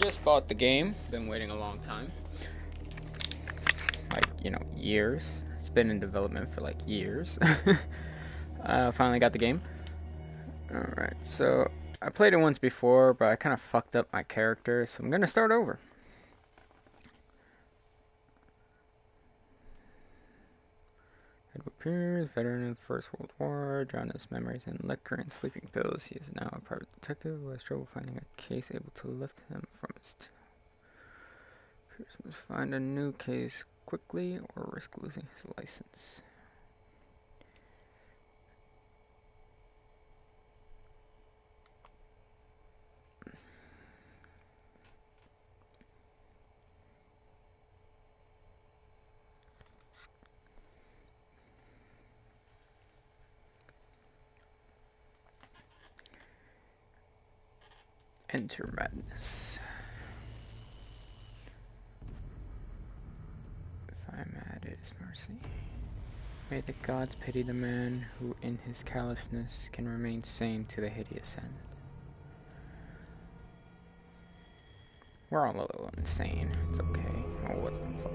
just bought the game. Been waiting a long time. Like, you know, years. It's been in development for like years. Finally got the game. Alright, so I played it once before, but I kind of fucked up my character, so I'm gonna start over. Edward Pierce, veteran of the First World War, drowned his memories in liquor and sleeping pills. He is now a private detective who has trouble finding a case able to lift him from his Pierce must find a new case quickly or risk losing his license. Enter madness. If I am mad, it is mercy. May the gods pity the man who in his callousness can remain sane to the hideous end. We're all a little insane. It's okay. Oh, what the fuck?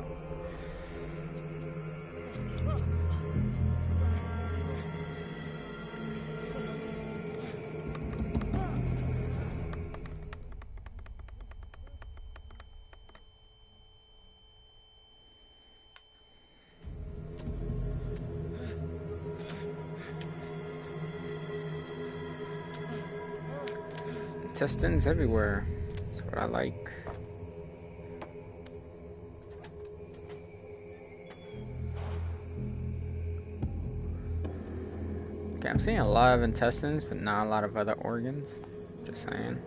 Intestines everywhere. That's what I like. Okay, I'm seeing a lot of intestines, but not a lot of other organs. Just saying.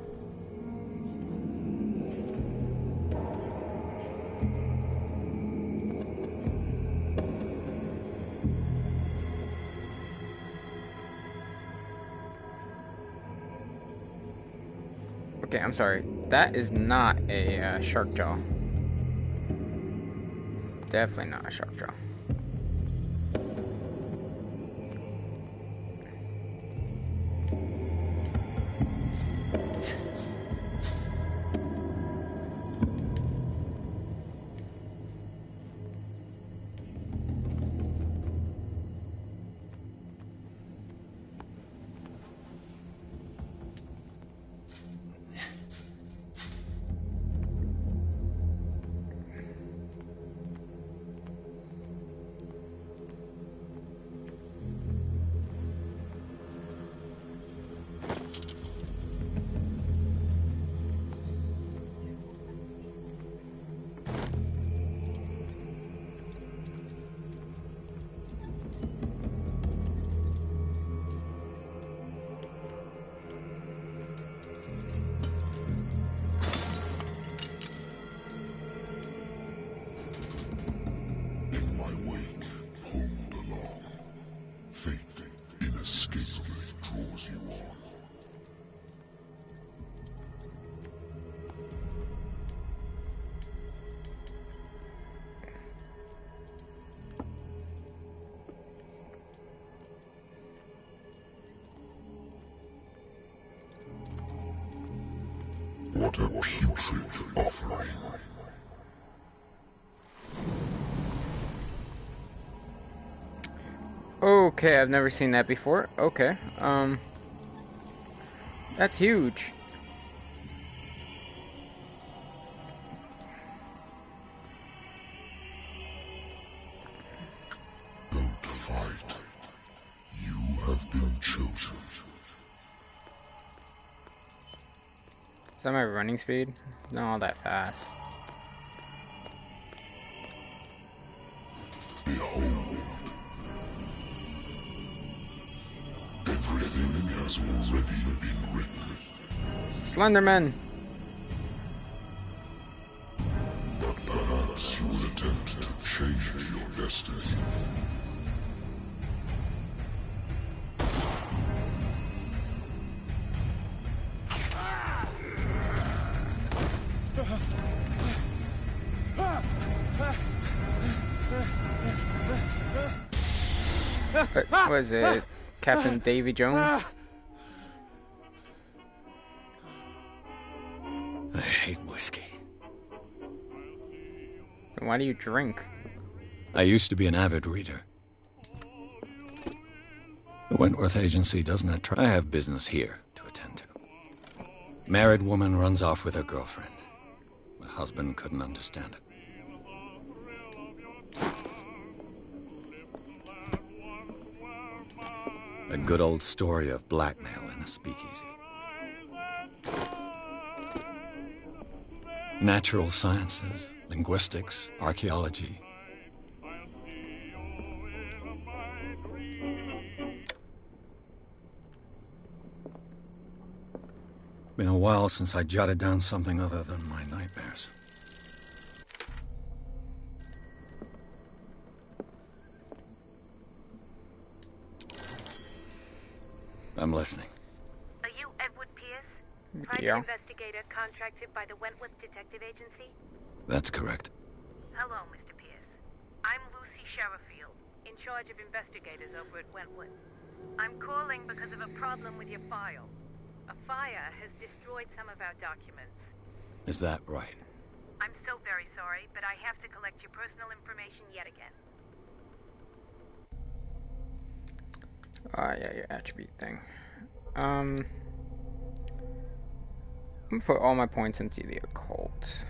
Okay, I'm sorry. That is not a shark jaw. Definitely not a shark jaw. What a putrid offering. Okay, I've never seen that before. Okay, that's huge. Don't fight. You have been chosen. Is that my running speed? Not all that fast. Behold. Everything has already been written. Slenderman! But perhaps you will attempt to change your destiny. What was it? Captain Davy Jones? I hate whiskey. Then why do you drink? I used to be an avid reader. The Wentworth Agency doesn't attract. I have business here to attend to. Married woman runs off with her girlfriend. My husband couldn't understand it. A good old story of blackmail in a speakeasy. Natural sciences, linguistics, archaeology. Been a while since I jotted down something other than my nightmares. I'm listening. Are you Edward Pierce? Yeah. Private investigator contracted by the Wentworth Detective Agency? That's correct. Hello, Mr. Pierce. I'm Lucy Sherifield, in charge of investigators over at Wentworth. I'm calling because of a problem with your file. A fire has destroyed some of our documents. Is that right? I'm so very sorry, but I have to collect your personal information yet again. Yeah, your attribute thing. I'm gonna put all my points into the occult.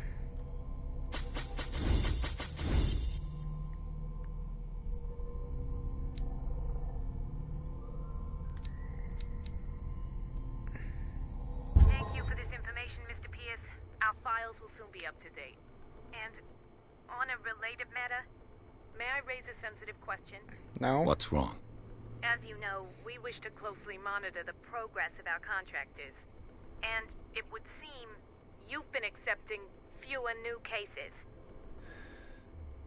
Thank you for this information, Mr. Pierce. Our files will soon be up to date. And on a related matter, may I raise a sensitive question? No? What's wrong? As you know, we wish to closely monitor the progress of our contractors. And it would seem you've been accepting fewer new cases.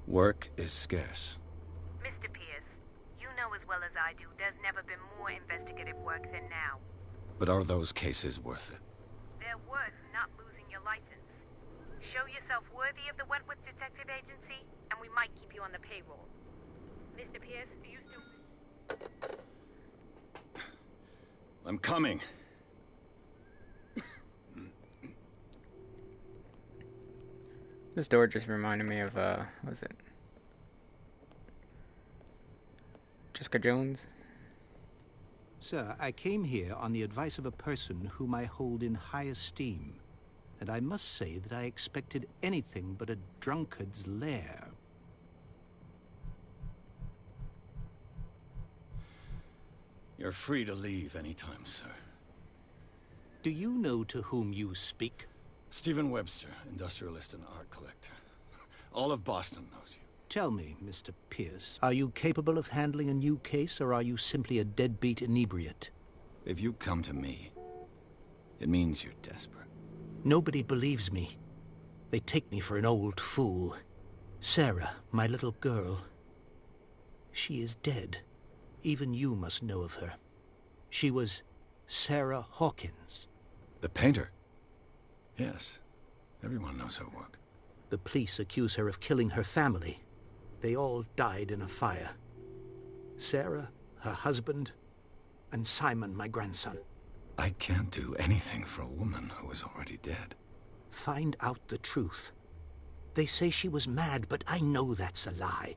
Work is scarce. Mr. Pierce, you know as well as I do there's never been more investigative work than now. But are those cases worth it? They're worth not losing your license. Show yourself worthy of the Wentworth Detective Agency, and we might keep you on the payroll. Mr. Pierce, do you still... I'm coming. This door just reminded me of, what was it? Jessica Jones? Sir, I came here on the advice of a person whom I hold in high esteem, and I must say that I expected anything but a drunkard's lair. You're free to leave anytime, sir. Do you know to whom you speak? Stephen Webster, industrialist and art collector. All of Boston knows you. Tell me, Mr. Pierce, are you capable of handling a new case, or are you simply a deadbeat inebriate? If you come to me, it means you're desperate. Nobody believes me. They take me for an old fool. Sarah, my little girl, she is dead. Even you must know of her. She was Sarah Hawkins. The painter? Yes. Everyone knows her work. The police accuse her of killing her family. They all died in a fire. Sarah, her husband, and Simon, my grandson. I can't do anything for a woman who is already dead. Find out the truth. They say she was mad, but I know that's a lie.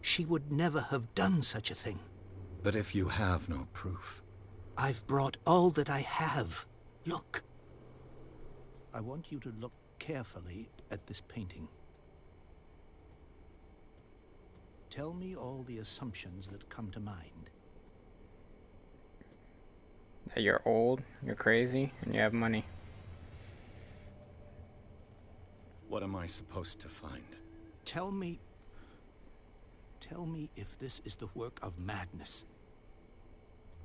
She would never have done such a thing. But if you have no proof... I've brought all that I have. Look. I want you to look carefully at this painting. Tell me all the assumptions that come to mind. That you're old, you're crazy, and you have money. What am I supposed to find? Tell me if this is the work of madness.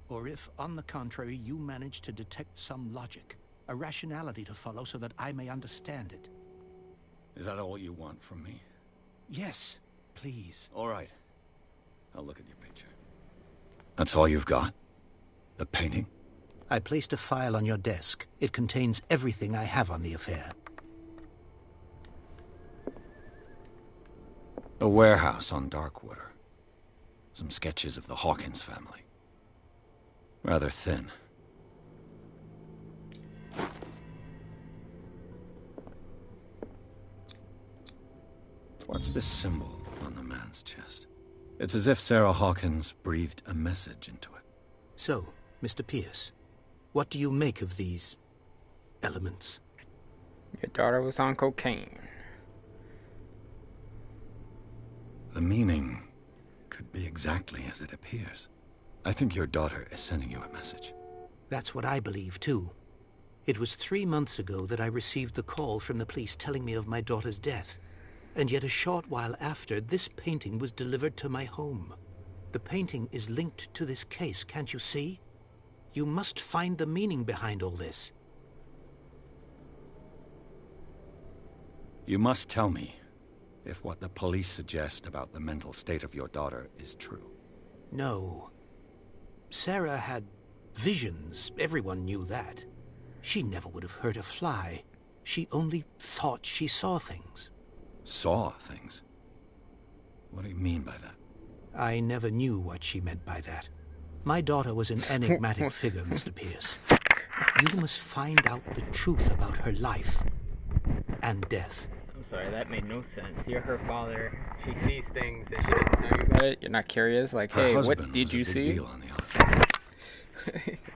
Or if, on the contrary, you manage to detect some logic, a rationality to follow so that I may understand it. Is that all you want from me? Yes, please. All right. I'll look at your picture. That's all you've got? The painting? I placed a file on your desk. It contains everything I have on the affair. A warehouse on Darkwater. Some sketches of the Hawkins family. Rather thin. What's this symbol on the man's chest? It's as if Sarah Hawkins breathed a message into it. So, Mr. Pierce, what do you make of these elements? Your daughter was on cocaine. The meaning could be exactly as it appears. I think your daughter is sending you a message. That's what I believe, too. It was 3 months ago that I received the call from the police telling me of my daughter's death. And yet a short while after, this painting was delivered to my home. The painting is linked to this case, can't you see? You must find the meaning behind all this. You must tell me if what the police suggest about the mental state of your daughter is true. No. Sarah had visions. Everyone knew that. She never would have hurt a fly. She only thought she saw things. Saw things? What do you mean by that? I never knew what she meant by that. My daughter was an enigmatic figure, Mr. Pierce. You must find out the truth about her life and death. I'm sorry, that made no sense. You're her father. She sees things and she doesn't tell you about it. You're not curious, like, Her hey, husband what did was a you big see? deal on the island.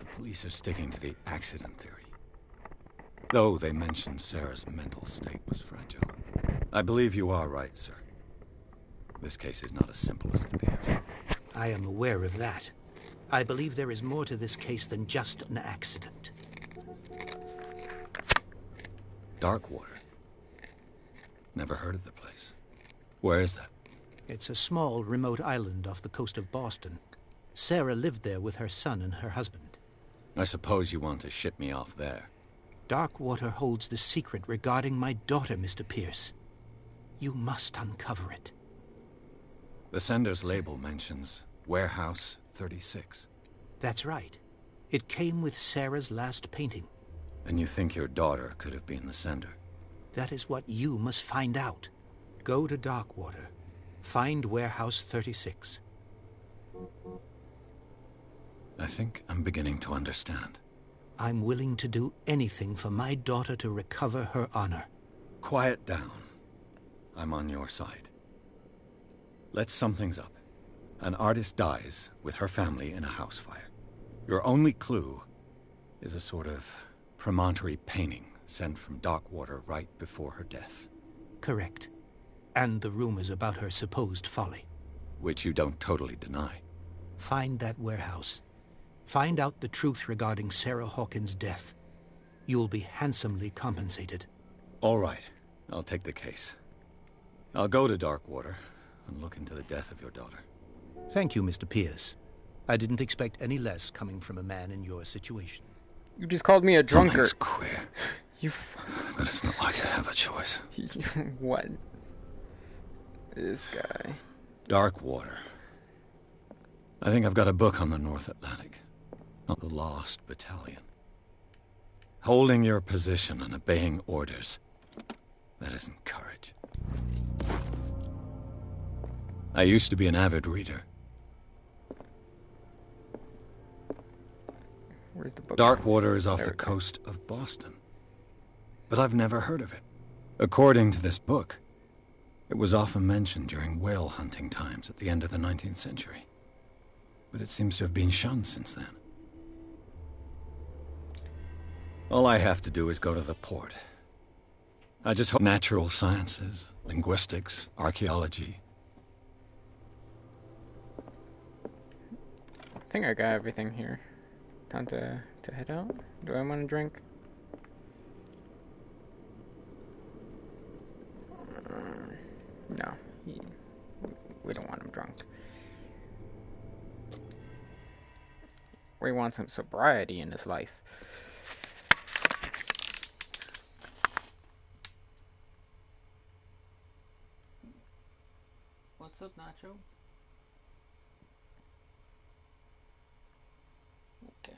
The police are sticking to the accident theory. Though they mentioned Sarah's mental state was fragile. I believe you are right, sir. This case is not as simple as it appears. I am aware of that. I believe there is more to this case than just an accident. Darkwater. Never heard of the place. Where is that? It's a small, remote island off the coast of Boston. Sarah lived there with her son and her husband. I suppose you want to ship me off there. Darkwater holds the secret regarding my daughter, Mr. Pierce. You must uncover it. The sender's label mentions Warehouse 36. That's right. It came with Sarah's last painting. And you think your daughter could have been the sender? That is what you must find out. Go to Darkwater. Find Warehouse 36. I think I'm beginning to understand. I'm willing to do anything for my daughter to recover her honor. Quiet down. I'm on your side. Let's sum things up. An artist dies with her family in a house fire. Your only clue is a sort of promontory painting sent from Darkwater right before her death. Correct. And the rumors about her supposed folly. Which you don't totally deny. Find that warehouse. Find out the truth regarding Sarah Hawkins' death. You'll be handsomely compensated. All right. I'll take the case. I'll go to Darkwater and look into the death of your daughter. Thank you, Mr. Pierce. I didn't expect any less coming from a man in your situation. You just called me a drunkard. Something's queer. You But it's not like I have a choice. what? This guy. Darkwater. I think I've got a book on the North Atlantic. On the Lost Battalion. Holding your position and obeying orders. That isn't courage. I used to be an avid reader. Where's the book? Darkwater is off There the we go. coast of Boston. But I've never heard of it. According to this book, it was often mentioned during whale hunting times at the end of the 19th century. But it seems to have been shunned since then. All I have to do is go to the port. I just hope natural sciences, linguistics, archaeology. I think I got everything here. Time to head out? Do I want to drink? No. We don't want him drunk. We want some sobriety in his life. What's up, Nacho? Okay.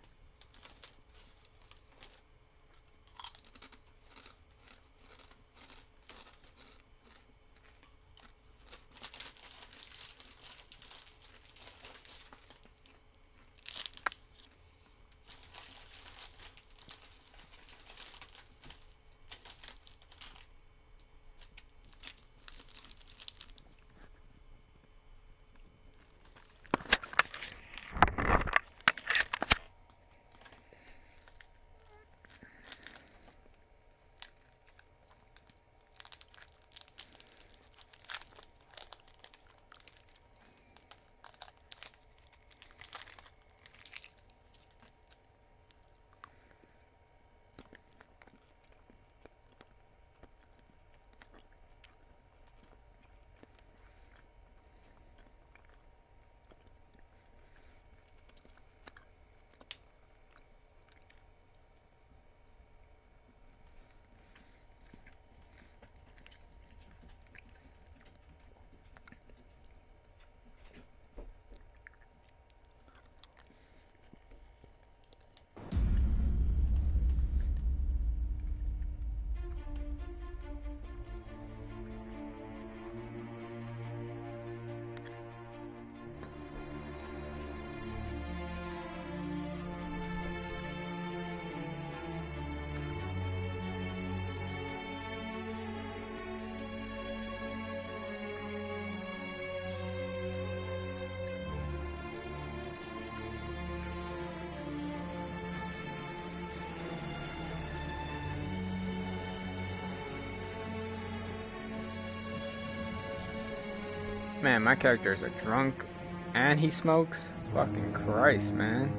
Man, my character's a drunk and he smokes? Fucking Christ, man.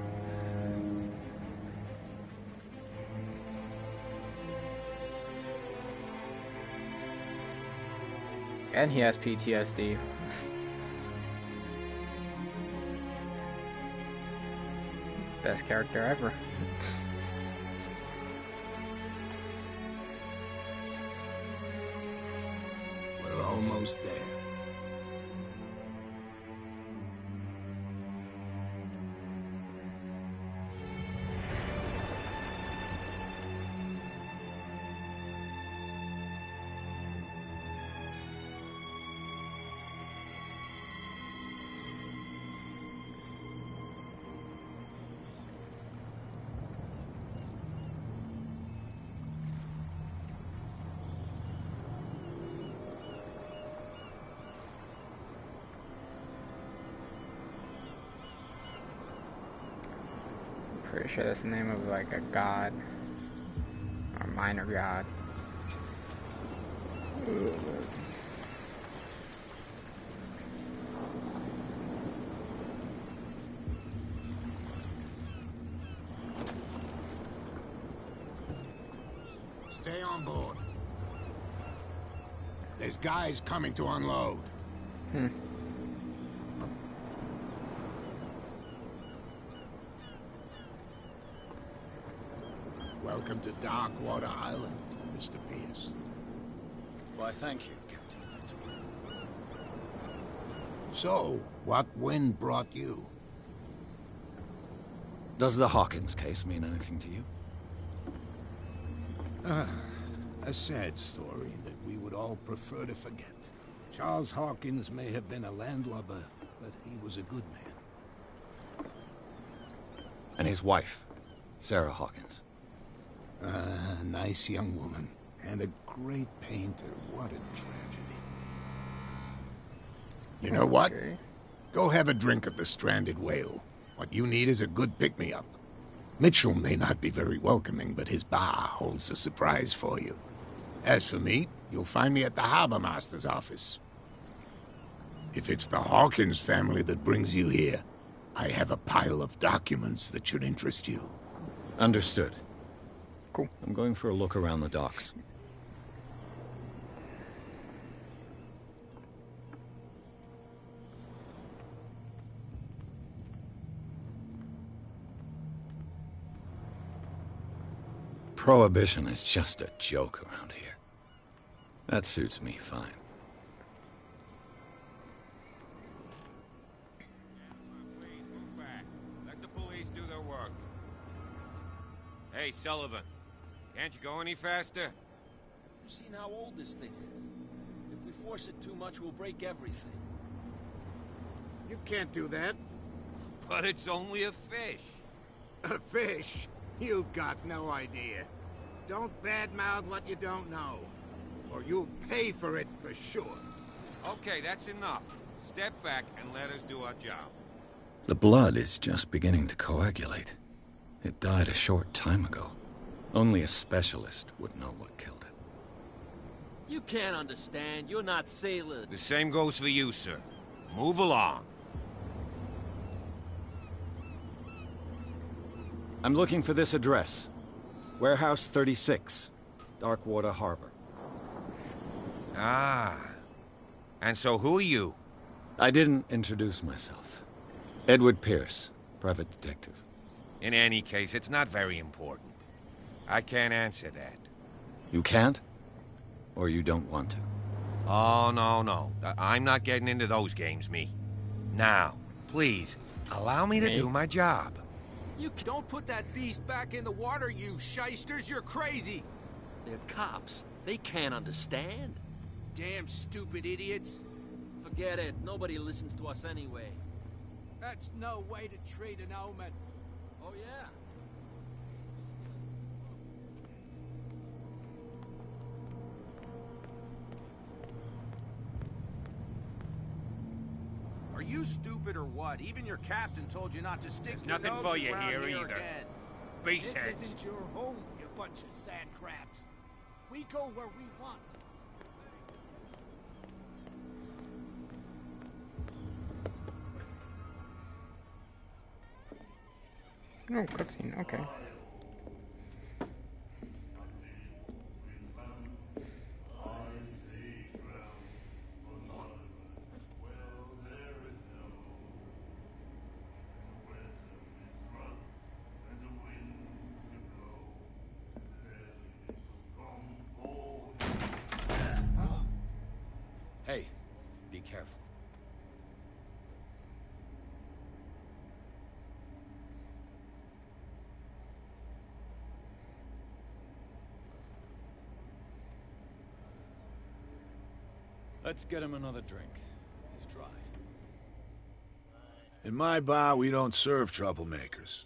And he has PTSD. Best character ever. We're almost there. Pretty sure that's the name of like a god. Or minor god. Stay on board. There's guys coming to unload. Welcome to Darkwater Island, Mr. Pierce. Why, thank you, Captain Fitzroy. So, what wind brought you? Does the Hawkins case mean anything to you? A sad story that we would all prefer to forget. Charles Hawkins may have been a landlubber, but he was a good man. And his wife, Sarah Hawkins. A nice young woman, and a great painter. What a tragedy. You know what? Okay. Go have a drink at the Stranded Whale. What you need is a good pick-me-up. Mitchell may not be very welcoming, but his bar holds a surprise for you. As for me, you'll find me at the Harbor Master's office. If it's the Hawkins family that brings you here, I have a pile of documents that should interest you. Understood. Cool. I'm going for a look around the docks. Prohibition is just a joke around here. That suits me fine. Please move back. Let the police do their work. Hey, Sullivan. Can't you go any faster? You've seen how old this thing is. If we force it too much, we'll break everything. You can't do that. But it's only a fish. A fish? You've got no idea. Don't badmouth what you don't know, or you'll pay for it for sure. Okay, that's enough. Step back and let us do our job. The blood is just beginning to coagulate. It died a short time ago. Only a specialist would know what killed it. You can't understand. You're not sailor. The same goes for you, sir. Move along. I'm looking for this address. Warehouse 36, Darkwater Harbor. Ah. And so who are you? I didn't introduce myself. Edward Pierce, private detective. In any case, it's not very important. I can't answer that. You can't? Or you don't want to? Oh, no. I'm not getting into those games, me. Now, please, allow me to do my job. You don't put that beast back in the water, you shysters. You're crazy. They're cops. They can't understand. Damn stupid idiots. Forget it. Nobody listens to us anyway. That's no way to treat an omen. Oh, yeah? Are you stupid or what? Even your captain told you not to stick There's your nothing noses for you around here either. again. Beat This it. isn't your home, you bunch of sand crabs. We go where we want. Oh, cutscene. Okay. Hey, be careful. Let's get him another drink. He's dry. In my bar, we don't serve troublemakers.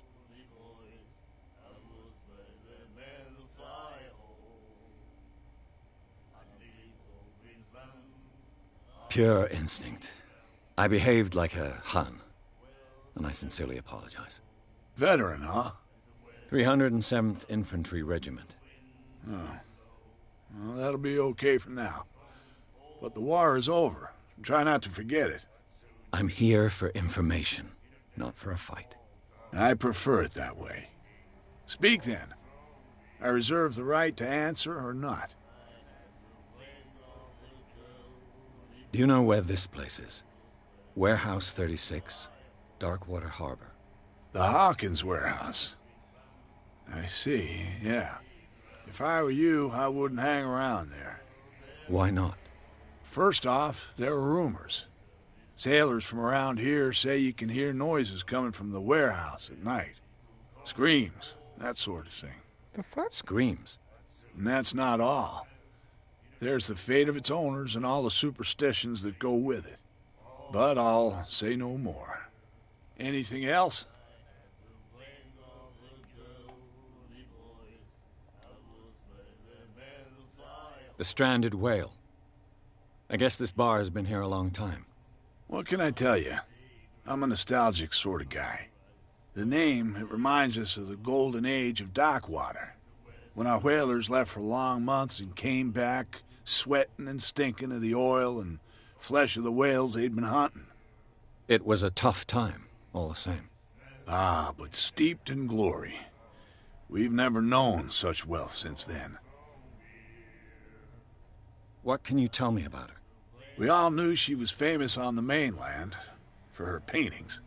Pure instinct. I behaved like a Hun, and I sincerely apologize. Veteran, huh? 307th Infantry Regiment. Oh. Well, that'll be okay for now. But the war is over. Try not to forget it. I'm here for information, not for a fight. I prefer it that way. Speak then. I reserve the right to answer or not. Do you know where this place is? Warehouse 36, Darkwater Harbor. The Hawkins warehouse. I see, yeah. If I were you, I wouldn't hang around there. Why not? First off, there are rumors. Sailors from around here say you can hear noises coming from the warehouse at night. Screams, that sort of thing. The fuck? Screams. And that's not all. There's the fate of its owners and all the superstitions that go with it. But I'll say no more. Anything else? The stranded whale. I guess this bar has been here a long time. What can I tell you? I'm a nostalgic sort of guy. The name, it reminds us of the golden age of dockwater, when our whalers left for long months and came back sweating and stinking of the oil and flesh of the whales they'd been hunting. It was a tough time, all the same. Ah, but steeped in glory. We've never known such wealth since then. What can you tell me about her? We all knew she was famous on the mainland for her paintings.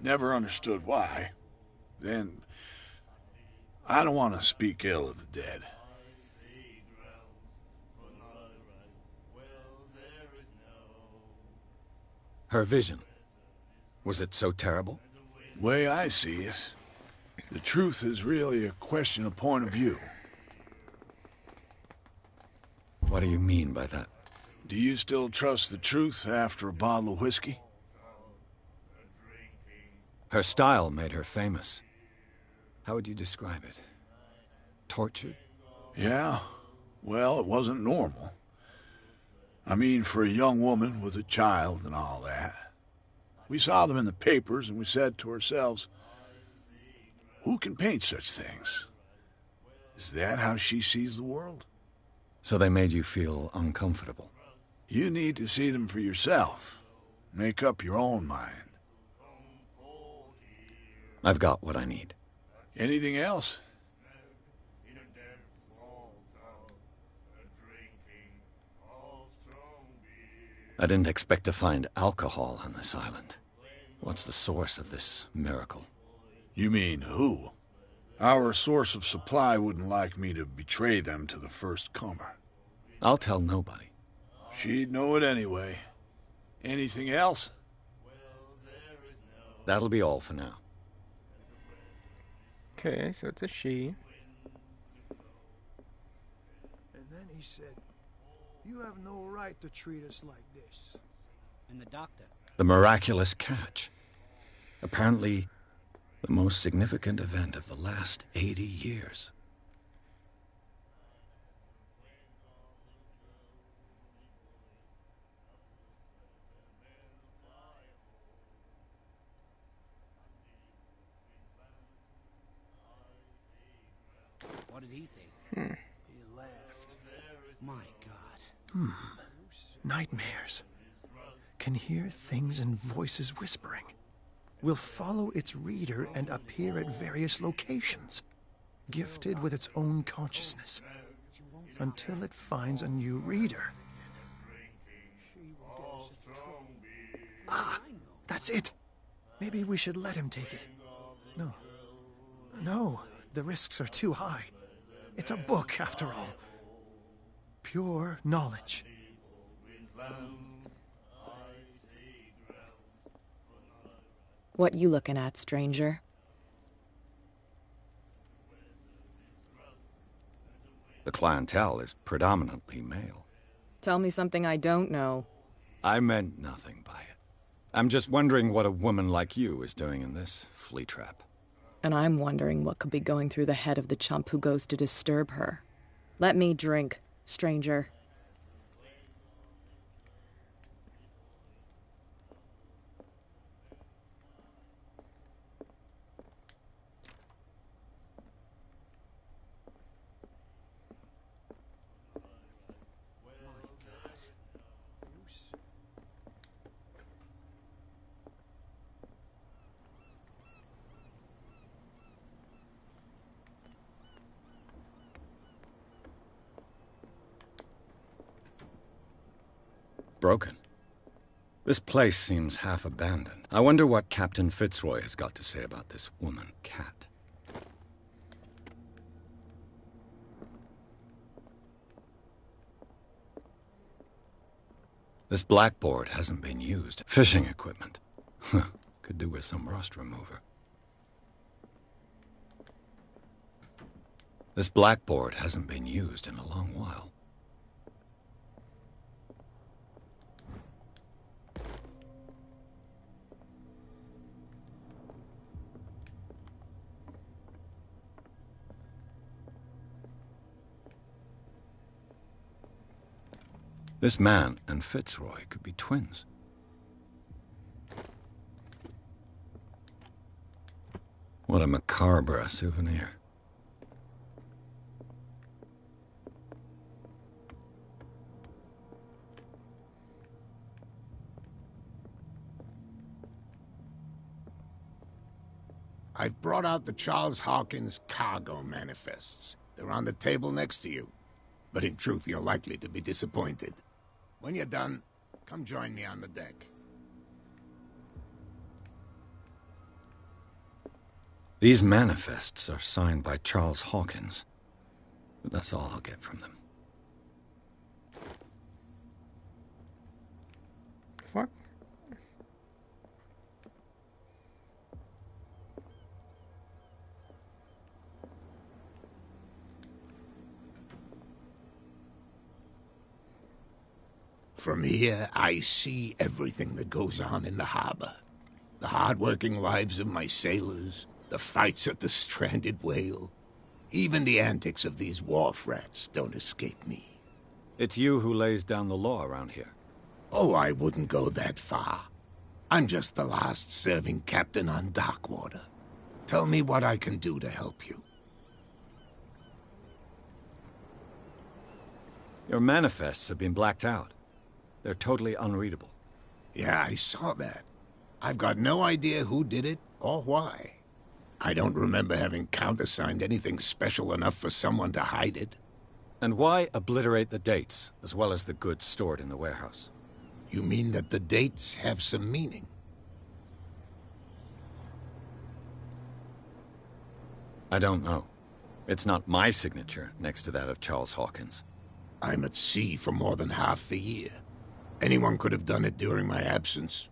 Never understood why. Then, I don't want to speak ill of the dead. Her vision. Was it so terrible? Way I see it, the truth is really a question of point of view. What do you mean by that? Do you still trust the truth after a bottle of whiskey? Her style made her famous. How would you describe it? Tortured? Yeah, well, it wasn't normal. I mean, for a young woman with a child and all that. We saw them in the papers and we said to ourselves, who can paint such things? Is that how she sees the world? So they made you feel uncomfortable? You need to see them for yourself. Make up your own mind. I've got what I need. Anything else? I didn't expect to find alcohol on this island. What's the source of this miracle? You mean who? Our source of supply wouldn't like me to betray them to the first comer. I'll tell nobody. She'd know it anyway. Anything else? That'll be all for now. Okay, so it's a she. And then he said, "You have no right to treat us like this." And the doctor? The miraculous catch. Apparently, the most significant event of the last 80 years. What did he say? He laughed. My God. Nightmares. Can hear things and voices whispering. will follow its reader and appear at various locations, gifted with its own consciousness, until it finds a new reader. Ah, that's it. Maybe we should let him take it. No. No, the risks are too high. It's a book, after all. Pure knowledge. What you looking at, stranger? The clientele is predominantly male. Tell me something I don't know. I meant nothing by it. I'm just wondering what a woman like you is doing in this flea trap. And I'm wondering what could be going through the head of the chump who goes to disturb her. Let me drink, stranger. Broken. This place seems half abandoned. I wonder what Captain Fitzroy has got to say about this woman cat. This blackboard hasn't been used. Fishing equipment. Could do with some rust remover. This blackboard hasn't been used in a long while. This man and Fitzroy could be twins. What a macabre souvenir. I've brought out the Charles Hawkins cargo manifests. They're on the table next to you. But in truth, you're likely to be disappointed. When you're done, come join me on the deck. These manifests are signed by Charles Hawkins. But that's all I'll get from them. Fuck. From here, I see everything that goes on in the harbor. The hard-working lives of my sailors, the fights at the stranded whale. Even the antics of these wharf rats don't escape me. It's you who lays down the law around here. Oh, I wouldn't go that far. I'm just the last serving captain on Darkwater. Tell me what I can do to help you. Your manifests have been blacked out. They're totally unreadable. Yeah, I saw that. I've got no idea who did it or why. I don't remember having countersigned anything special enough for someone to hide it. And why obliterate the dates, as well as the goods stored in the warehouse? You mean that the dates have some meaning? I don't know. It's not my signature next to that of Charles Hawkins. I'm at sea for more than half the year. Anyone could have done it during my absence.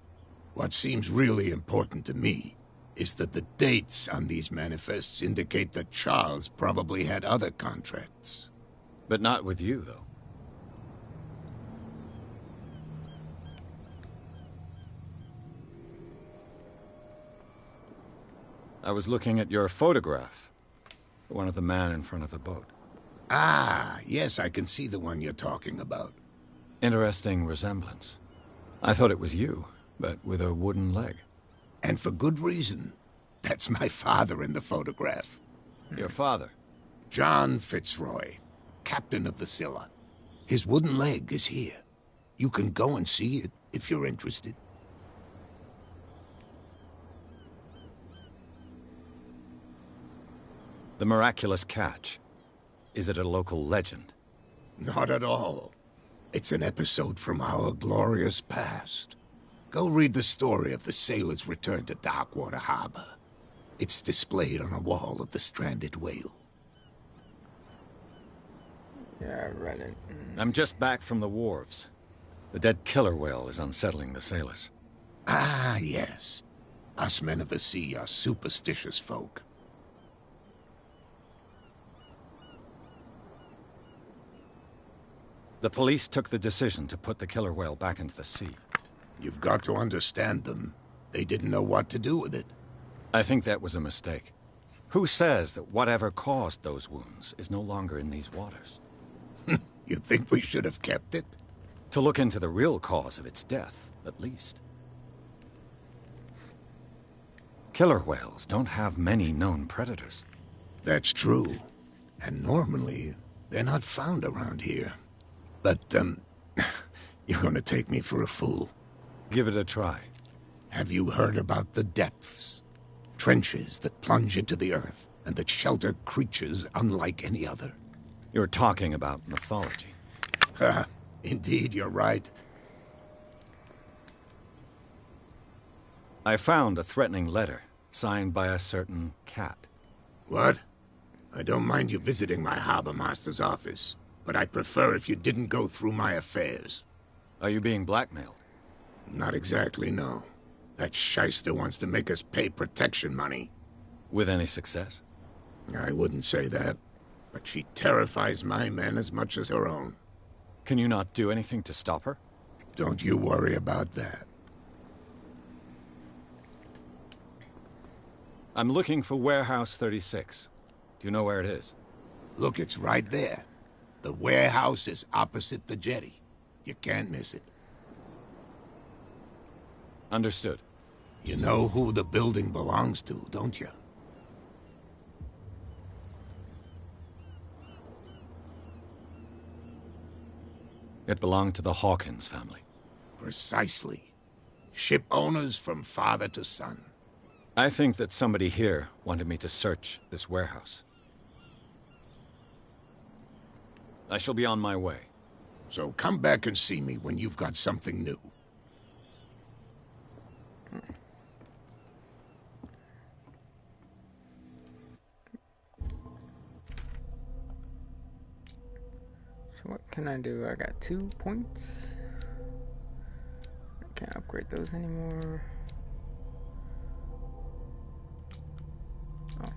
What seems really important to me is that the dates on these manifests indicate that Charles probably had other contracts. But not with you, though. I was looking at your photograph. One of the man in front of the boat. Ah, yes, I can see the one you're talking about. Interesting resemblance. I thought it was you, but with a wooden leg. And for good reason. That's my father in the photograph. Your father? John Fitzroy, captain of the Scylla. His wooden leg is here. You can go and see it if you're interested. The miraculous catch. Is it a local legend? Not at all. It's an episode from our glorious past. Go read the story of the sailor's return to Darkwater Harbor. It's displayed on a wall of the Stranded Whale. Yeah, I read it. I'm just back from the wharves. The dead killer whale is unsettling the sailors. Ah, yes. Us men of the sea are superstitious folk. The police took the decision to put the killer whale back into the sea. You've got to understand them. They didn't know what to do with it. I think that was a mistake. Who says that whatever caused those wounds is no longer in these waters? You think we should have kept it? To look into the real cause of its death, at least. Killer whales don't have many known predators. That's true. And normally, they're not found around here. But, you're gonna take me for a fool. Give it a try. Have you heard about the depths? Trenches that plunge into the earth and that shelter creatures unlike any other. You're talking about mythology. Indeed, you're right. I found a threatening letter signed by a certain cat. What? I don't mind you visiting my harbor master's office, but I'd prefer if you didn't go through my affairs. Are you being blackmailed? Not exactly, no. That shyster wants to make us pay protection money. With any success? I wouldn't say that, but she terrifies my men as much as her own. Can you not do anything to stop her? Don't you worry about that. I'm looking for Warehouse 36. Do you know where it is? Look, it's right there. The warehouse is opposite the jetty. You can't miss it. Understood. You know who the building belongs to, don't you? It belonged to the Hawkins family. Precisely. Ship owners from father to son. I think that somebody here wanted me to search this warehouse. I shall be on my way. So come back and see me when you've got something new. So what can I do? I got 2 points. I can't upgrade those anymore. Oh.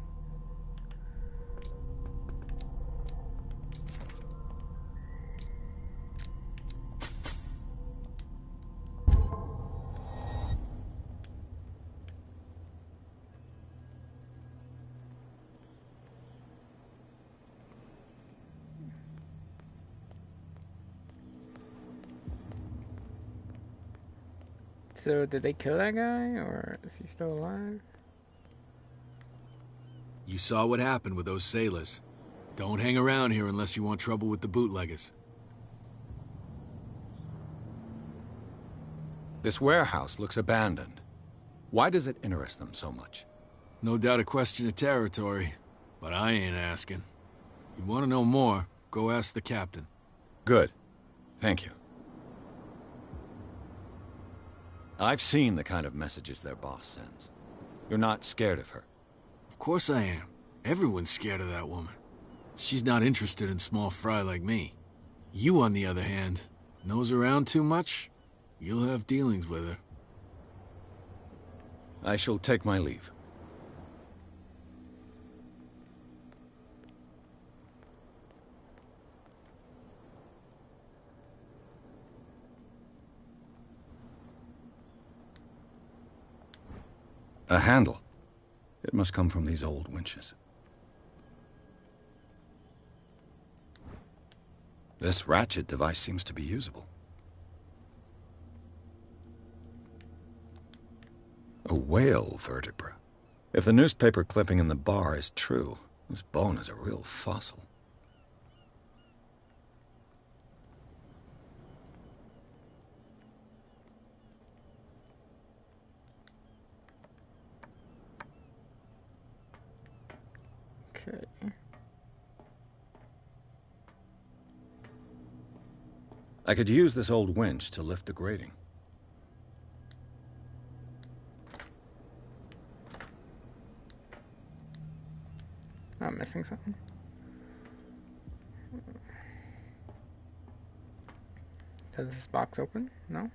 So did they kill that guy, or is he still alive? You saw what happened with those sailors. Don't hang around here unless you want trouble with the bootleggers. This warehouse looks abandoned. Why does it interest them so much? No doubt a question of territory, but I ain't asking. You want to know more, go ask the captain. Good. Thank you. I've seen the kind of messages their boss sends. You're not scared of her. Of course I am. Everyone's scared of that woman. She's not interested in small fry like me. You, on the other hand, nose around too much, you'll have dealings with her. I shall take my leave. A handle. It must come from these old winches. This ratchet device seems to be usable. A whale vertebra. If the newspaper clipping in the bar is true, this bone is a real fossil. Okay. I could use this old winch to lift the grating. I'm missing something. Does this box open? No?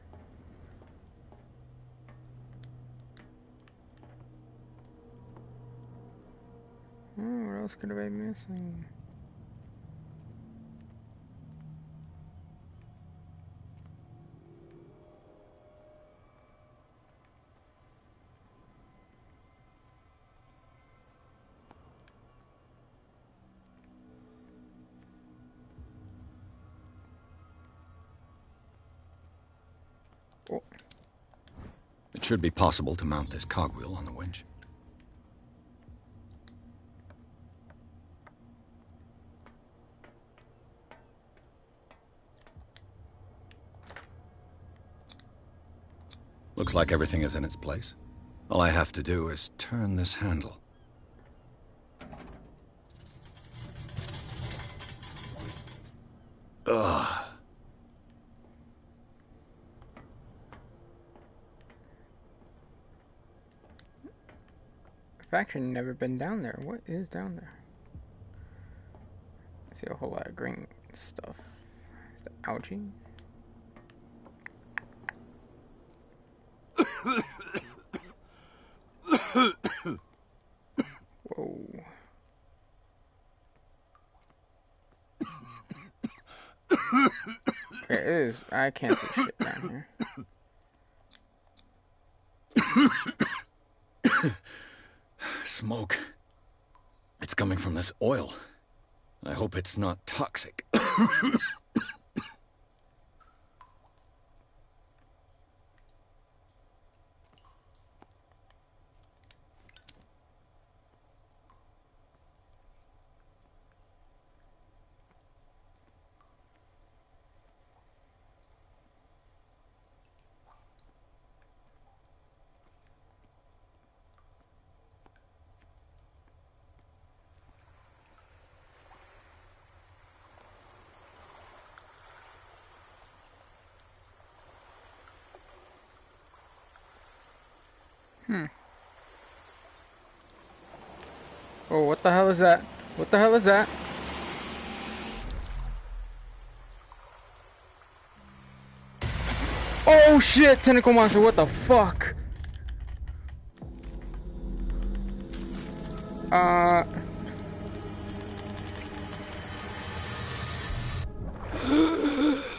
Oh, what else could I be missing? Oh. It should be possible to mount this cogwheel on the winch. Looks like everything is in its place. All I have to do is turn this handle. Ugh. I've actually never been down there. What is down there? I see a whole lot of green stuff. Is that algae? Whoa. Okay, it is. I can't see shit down here. Smoke. It's coming from this oil. I hope it's not toxic. Oh, what the hell is that? What the hell is that? Oh shit, tentacle monster, what the fuck?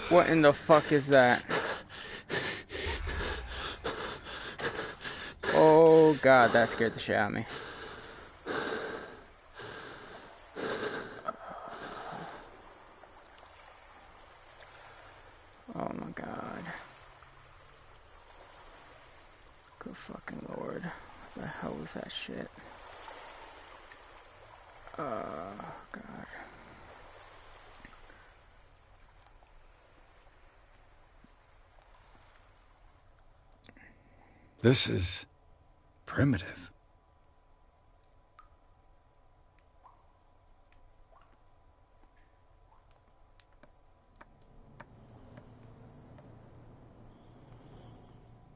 What in the fuck is that? Oh god, that scared the shit out of me. Oh my god. Good fucking lord. What the hell was that shit? Oh god. This is primitive.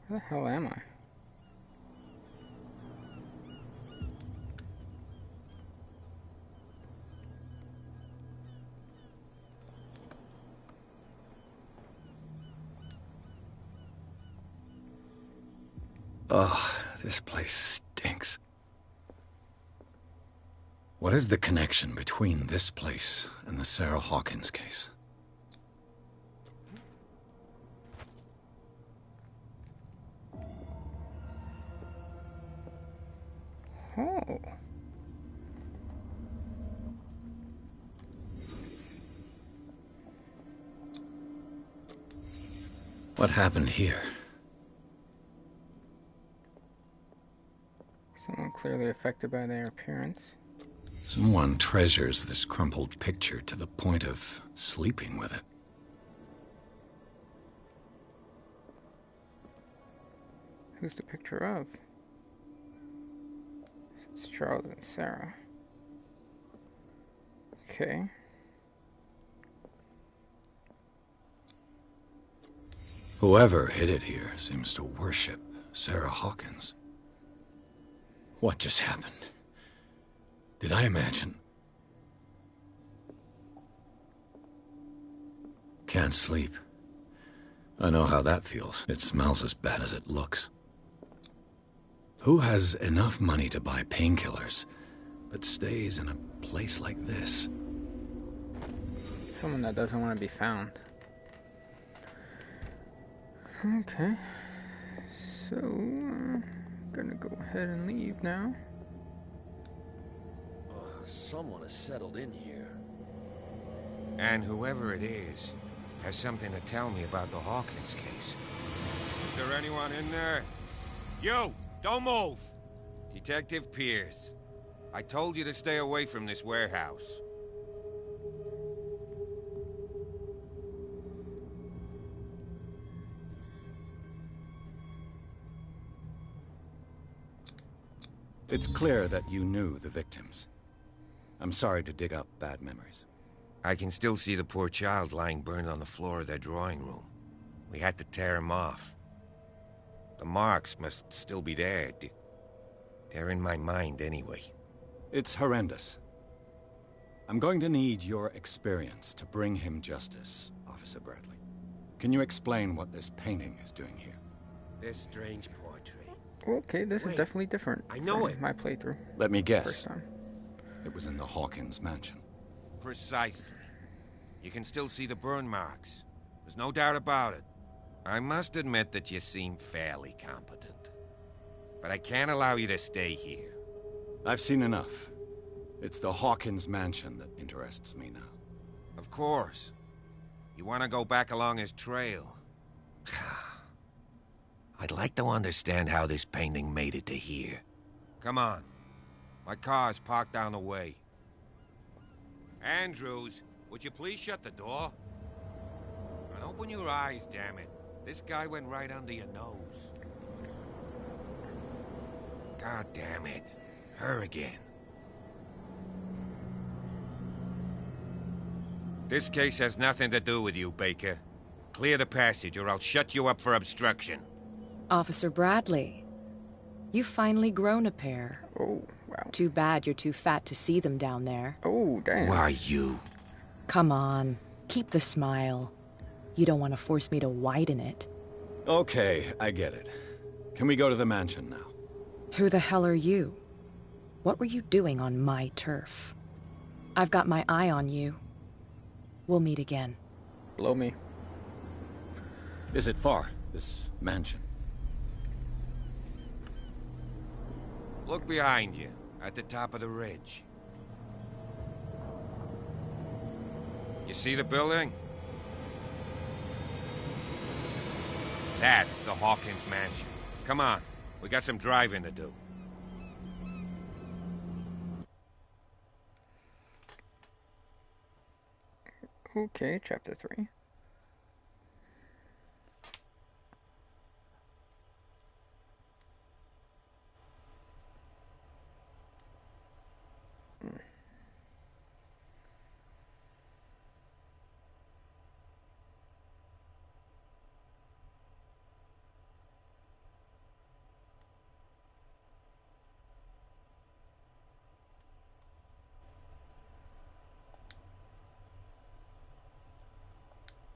Where the hell am I? Ugh, this place stinks. What is the connection between this place and the Sarah Hawkins case? Oh. What happened here? Someone clearly affected by their appearance. Someone treasures this crumpled picture to the point of sleeping with it. Who's the picture of? It's Charles and Sarah. Okay. Whoever hid it here seems to worship Sarah Hawkins. What just happened? Did I imagine? Can't sleep. I know how that feels. It smells as bad as it looks. Who has enough money to buy painkillers, but stays in a place like this? Someone that doesn't want to be found. Okay. So, gonna go ahead and leave now. Someone has settled in here. And whoever it is has something to tell me about the Hawkins case. Is there anyone in there? You! Don't move! Detective Pierce. I told you to stay away from this warehouse. It's clear that you knew the victims. I'm sorry to dig up bad memories. I can still see the poor child lying burned on the floor of their drawing room. We had to tear him off. The marks must still be there. They're in my mind anyway. It's horrendous. I'm going to need your experience to bring him justice, Officer Bradley. Can you explain what this painting is doing here? This strange portrait. Okay, this is definitely different. I know from it. My playthrough. Let me guess. First time. It was in the Hawkins mansion. Precisely. You can still see the burn marks. There's no doubt about it. I must admit that you seem fairly competent. But I can't allow you to stay here. I've seen enough. It's the Hawkins mansion that interests me now. Of course. You want to go back along his trail. I'd like to understand how this painting made it to here. Come on. My car's parked down the way. Andrews, would you please shut the door? And open your eyes, damn it. This guy went right under your nose. God damn it. Her again. This case has nothing to do with you, Baker. Clear the passage or I'll shut you up for obstruction. Officer Bradley, you've finally grown a pair. Oh, wow. Too bad you're too fat to see them down there. Oh, damn. Why you? Come on, keep the smile. You don't want to force me to widen it. Okay, I get it. Can we go to the mansion now? Who the hell are you? What were you doing on my turf? I've got my eye on you. We'll meet again. Blow me. Is it far, this mansion? Look behind you, at the top of the ridge. You see the building? That's the Hawkins mansion. Come on, we got some driving to do. Okay, chapter 3.